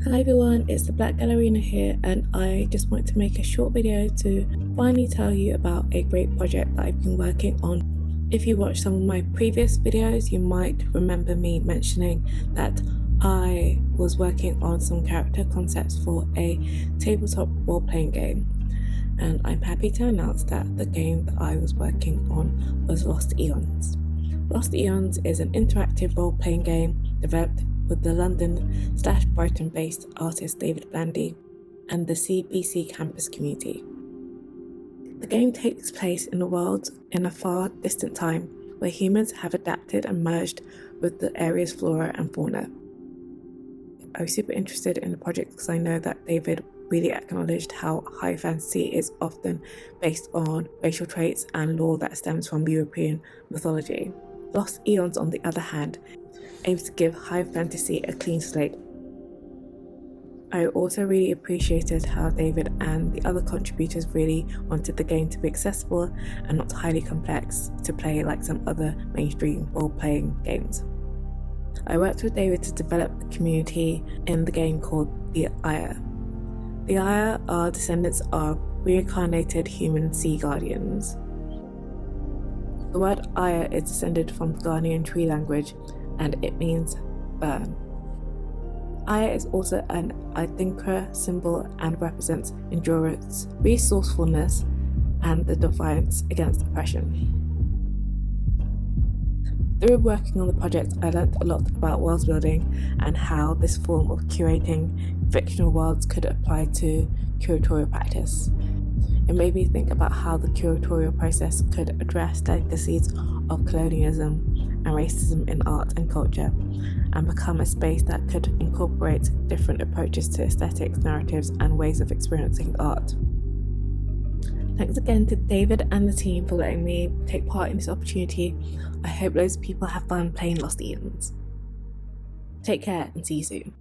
Hi everyone, it's the Black Gallerina here, and I just wanted to make a short video to finally tell you about a great project that I've been working on. If you watched some of my previous videos, you might remember me mentioning that I was working on some character concepts for a tabletop role-playing game, and I'm happy to announce that the game that I was working on was Lost Eons. Lost Eons is an interactive role-playing game developed with the London/Brighton-based artist David Blandy and the CBC campus community. The game takes place in a world in a far distant time where humans have adapted and merged with the area's flora and fauna. I was super interested in the project because I know that David really acknowledged how high fantasy is often based on racial traits and lore that stems from European mythology. Lost Eons, on the other hand, aims to give high fantasy a clean slate. I also really appreciated how David and the other contributors really wanted the game to be accessible and not highly complex to play like some other mainstream role-playing games. I worked with David to develop a community in the game called the Aya. The Aya are descendants of reincarnated human sea guardians. The word Aya is descended from the Ghanaian tree language, and it means burn. Aya is also an Adinkra symbol and represents endurance, resourcefulness, and the defiance against oppression. Through working on the project, I learned a lot about world building and how this form of curating fictional worlds could apply to curatorial practice. It made me think about how the curatorial process could address legacies of colonialism and racism in art and culture, and become a space that could incorporate different approaches to aesthetics, narratives, and ways of experiencing art. Thanks again to David and the team for letting me take part in this opportunity. I hope loads of people have fun playing Lost Eons. Take care and see you soon.